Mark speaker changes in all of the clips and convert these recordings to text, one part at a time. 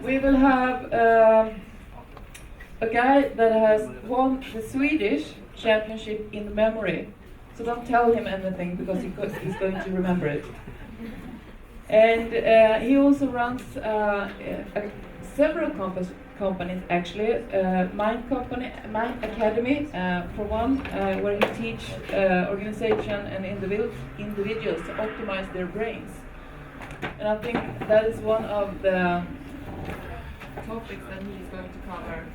Speaker 1: we will have a guy that has won the Swedish championship in memory. So don't tell him anything because he's going to remember it. And he also runs several companies actually. Mind Academy for one, where he teach organization and individuals to optimize their brains. And I think that is one of the topics that he is going to cover.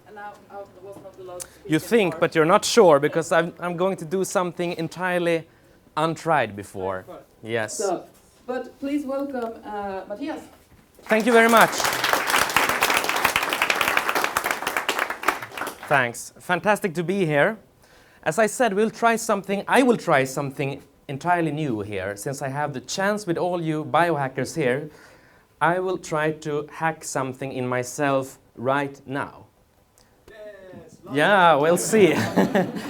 Speaker 1: And now I was not allowed to speak.
Speaker 2: You think,
Speaker 1: anymore.
Speaker 2: but you're not sure, because I'm going to do something entirely untried before. Yes.
Speaker 1: So, but please welcome Mattias.
Speaker 2: Thank you very much. Thanks. Fantastic to be here. As I said, I will try something entirely new here. Since I have the chance with all you biohackers here, I will try to hack something in myself right now. Yeah, we'll see.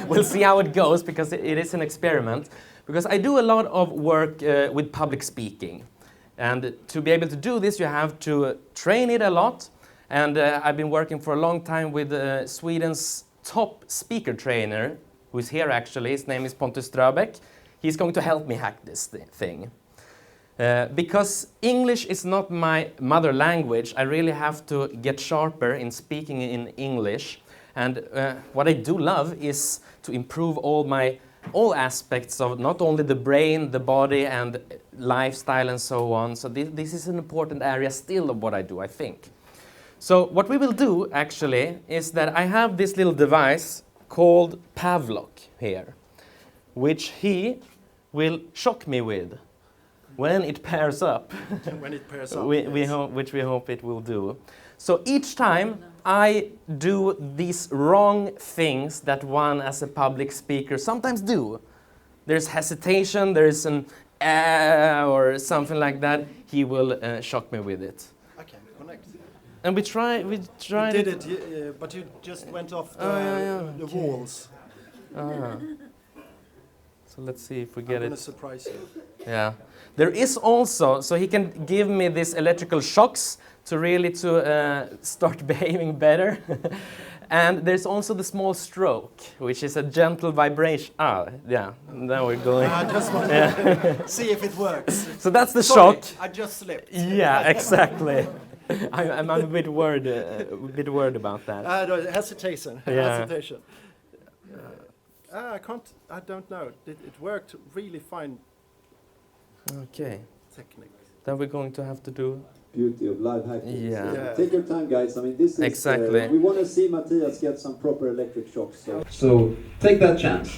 Speaker 2: We'll see how it goes, because it is an experiment. Because I do a lot of work with public speaking. And to be able to do this, you have to train it a lot. And I've been working for a long time with Sweden's top speaker trainer, who's here actually. His name is Pontus Ströbeck. He's going to help me hack this thing. Because English is not my mother language, I really have to get sharper in speaking in English. And what I do love is to improve all aspects of not only the brain, the body, and lifestyle, and so on. So this is an important area still of what I do, I think. So what we will do, actually, is that I have this little device called Pavlok here, which he will shock me with when it pairs up.
Speaker 3: When it pairs up,
Speaker 2: which we hope it will do. So each time I do these wrong things that one as a public speaker sometimes do, there's hesitation, there's an or something like that, he will shock me with it.
Speaker 3: Okay, connect.
Speaker 2: And we tried
Speaker 3: You did it, but you just went off the walls.
Speaker 2: So let's see if we
Speaker 3: I'm
Speaker 2: get
Speaker 3: gonna
Speaker 2: it.
Speaker 3: surprise you.
Speaker 2: Yeah. There is also, so he can give me these electrical shocks to really start behaving better. And there's also the small stroke, which is a gentle vibration. Yeah, now we're going.
Speaker 3: I just want to see if it works.
Speaker 2: So that's the
Speaker 3: Sorry,
Speaker 2: shock.
Speaker 3: I just slipped.
Speaker 2: Yeah, exactly. I'm a bit worried about that.
Speaker 3: Hesitation.
Speaker 2: Yeah.
Speaker 3: Hesitation. I don't know. It worked really fine.
Speaker 2: Okay.
Speaker 3: Technique.
Speaker 2: Then we're going to have to do.
Speaker 4: Beauty of live hacking.
Speaker 2: Yeah.
Speaker 4: Take your time, guys. I mean, this is
Speaker 2: Exactly.
Speaker 4: we want to see Mattias get some proper electric shocks.
Speaker 5: So take that chance.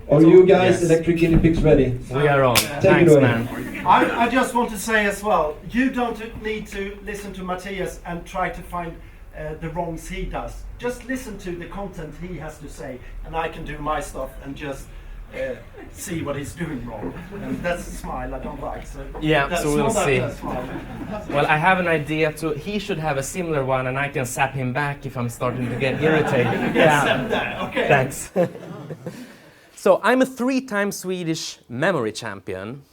Speaker 5: Are you guys
Speaker 2: Yes.
Speaker 5: electric guinea pigs ready?
Speaker 2: We are on.
Speaker 5: Take
Speaker 2: Thanks,
Speaker 5: it away.
Speaker 2: man.
Speaker 3: I just want to say as well, you don't need to listen to Mattias and try to find the wrongs he does. Just listen to the content he has to say, and I can do my stuff and just see what he's doing wrong. And that's a smile I don't like. So
Speaker 2: Yeah,
Speaker 3: that's
Speaker 2: so we'll
Speaker 3: not
Speaker 2: see.
Speaker 3: that smile.
Speaker 2: Well, I have an idea he should have a similar one, and I can zap him back if I'm starting to get irritated.
Speaker 3: Yeah. Okay.
Speaker 2: Thanks. So I'm a 3-time Swedish memory champion,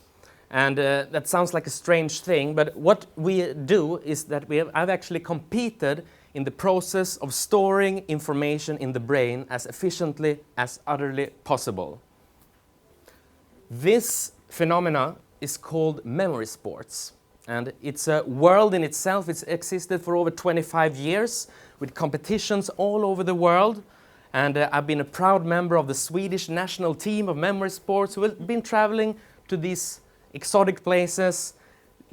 Speaker 2: and that sounds like a strange thing, but what we do is that I've actually competed in the process of storing information in the brain as efficiently as utterly possible. This phenomena is called memory sports, and it's a world in itself. It's existed for over 25 years with competitions all over the world, and I've been a proud member of the Swedish national team of memory sports who have been traveling to these exotic places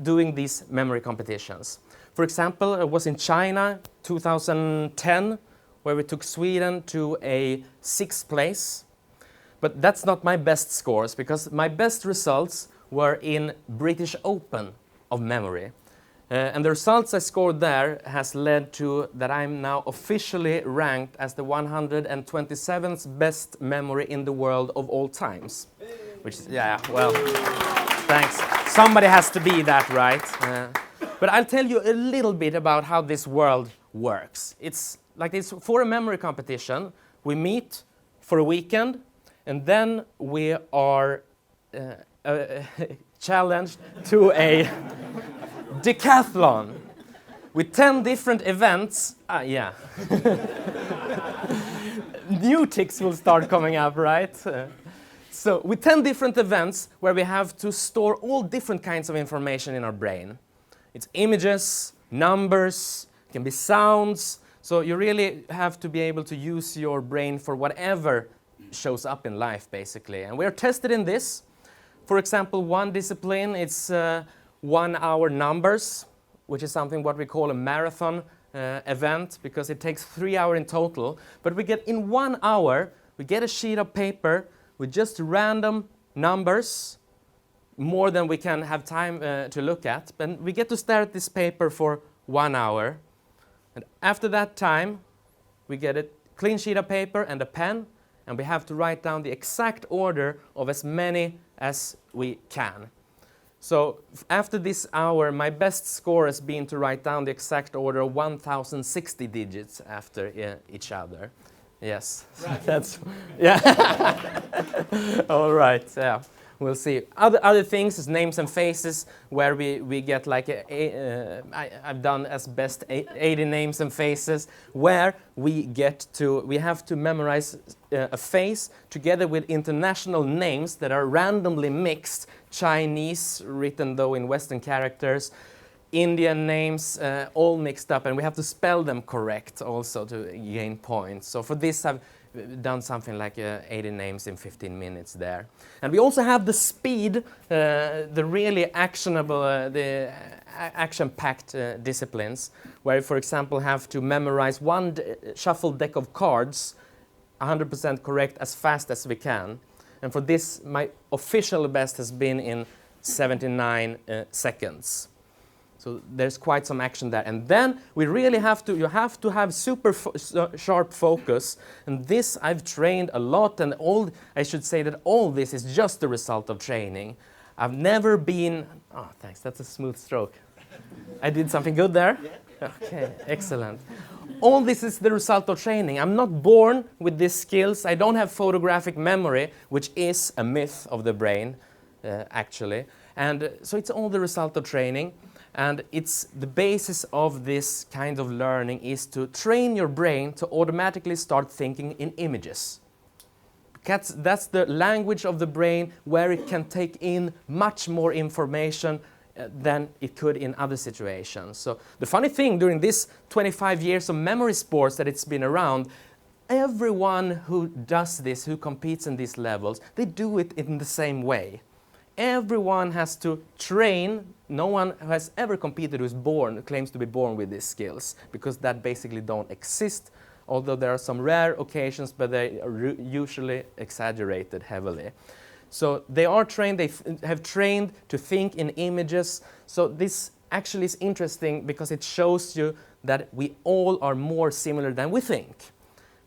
Speaker 2: doing these memory competitions. For example, I was in China 2010, where we took Sweden to a 6th place. But that's not my best scores, because my best results were in British Open of memory. And the results I scored there has led to that I'm now officially ranked as the 127th best memory in the world of all times. Which is, yeah, well, thanks. Somebody has to be that, right? But I'll tell you a little bit about how this world works. It's like this: for a memory competition, we meet for a weekend, and then we are challenged to a decathlon with 10 different events. Yeah. New ticks will start coming up, right? So with 10 different events where we have to store all different kinds of information in our brain. It's images, numbers, it can be sounds. So you really have to be able to use your brain for whatever shows up in life, basically. And we're tested in this. For example, one discipline, it's 1 hour numbers, which is something what we call a marathon event, because it takes 3 hours in total. But we get in 1 hour, we get a sheet of paper with just random numbers, more than we can have time to look at. And we get to stare at this paper for 1 hour. And after that time, we get a clean sheet of paper and a pen, and we have to write down the exact order of as many as we can. So after this hour, my best score has been to write down the exact order of 1,060 digits after each other. Yes, right. That's, yeah. All right, yeah. We'll see. Other things is names and faces, where we get like I've done as best 80 names and faces, where we have to memorize a face together with international names that are randomly mixed, Chinese, written though in Western characters, Indian names, all mixed up, and we have to spell them correct also to gain points. So for this I've done something like 80 names in 15 minutes there. And we also have the speed, the really actionable, the action-packed disciplines, where, for example, have to memorize one shuffled deck of cards 100% correct as fast as we can. And for this, my official best has been in 79 seconds. So there's quite some action there. And then we really you have to have super sharp focus. And this I've trained a lot, and I should say that all this is just the result of training. I've never been, oh thanks, that's a smooth stroke. I did something good there? Yeah. Okay, excellent. All this is the result of training. I'm not born with these skills. I don't have photographic memory, which is a myth of the brain, actually. And so it's all the result of training. And it's the basis of this kind of learning is to train your brain to automatically start thinking in images. That's the language of the brain where it can take in much more information than it could in other situations. So the funny thing, during this 25 years of memory sports that it's been around, everyone who does this, who competes in these levels, they do it in the same way. Everyone has to train. No one who has ever competed who claims to be born with these skills, because that basically don't exist, although there are some rare occasions, but they are usually exaggerated heavily. So they are trained, they have trained to think in images. So this actually is interesting because it shows you that we all are more similar than we think.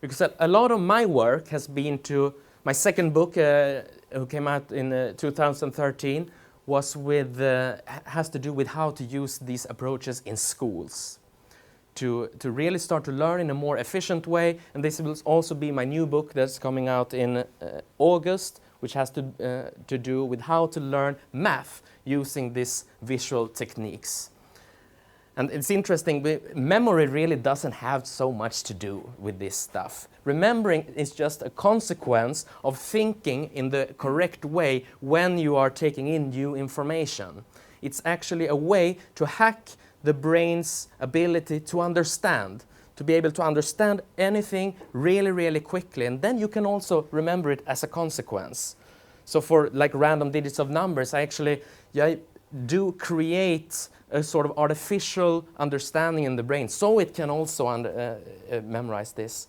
Speaker 2: Because a lot of my work has been to, my second book, who came out in 2013, has to do with how to use these approaches in schools to really start to learn in a more efficient way. And this will also be my new book that's coming out in August, which has to do with how to learn math using these visual techniques. And it's interesting, memory really doesn't have so much to do with this stuff. Remembering is just a consequence of thinking in the correct way when you are taking in new information. It's actually a way to hack the brain's ability to understand, to be able to understand anything really, really quickly. And then you can also remember it as a consequence. So for like random digits of numbers, I do create a sort of artificial understanding in the brain, so it can also memorize this.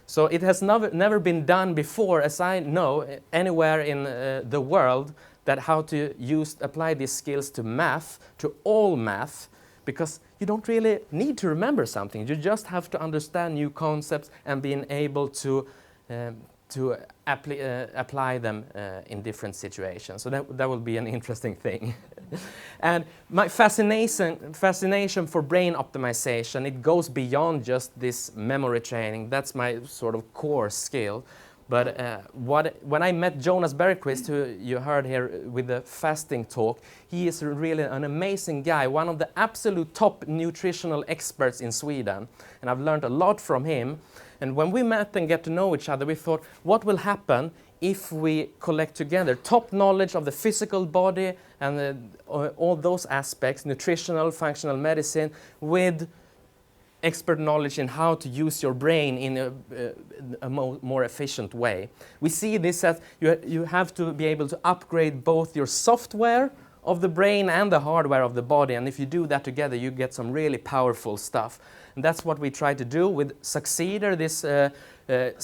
Speaker 2: So it has never been done before, as I know, anywhere in the world, that how to apply these skills to math, to all math, because you don't really need to remember something. You just have to understand new concepts and being able to apply them in different situations. So that will be an interesting thing. And my fascination for brain optimization, it goes beyond just this memory training. That's my sort of core skill. But when I met Jonas Bergqvist, who you heard here with the fasting talk, he is really an amazing guy, one of the absolute top nutritional experts in Sweden. And I've learned a lot from him. And when we met and get to know each other, we thought, what will happen if we collect together top knowledge of the physical body and all those aspects, nutritional, functional medicine, with expert knowledge in how to use your brain in a more efficient way. We see this as you have to be able to upgrade both your software of the brain and the hardware of the body, and if you do that together, you get some really powerful stuff. And that's what we try to do with Succeeder, this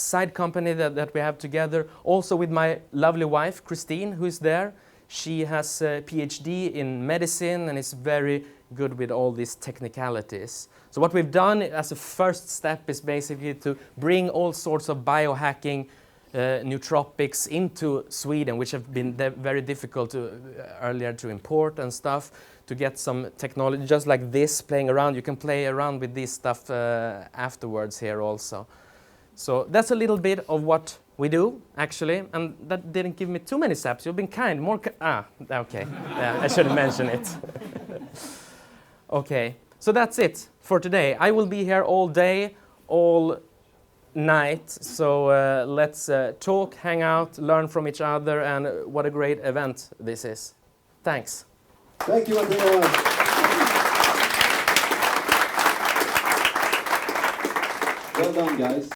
Speaker 2: side company that we have together. Also with my lovely wife, Christine, who is there. She has a PhD in medicine and is very good with all these technicalities. So what we've done as a first step is basically to bring all sorts of biohacking nootropics into Sweden, which have been very difficult earlier to import and stuff, to get some technology, just like this, playing around. You can play around with this stuff afterwards here also. So that's a little bit of what we do, actually, and that didn't give me too many steps. You've been kind, more okay. Yeah, I should have mentioned it. Okay, so that's it for today. I will be here all day, all night, so let's talk, hang out, learn from each other, and what a great event this is. Thanks.
Speaker 4: Thank you, Mattias. Well done, guys.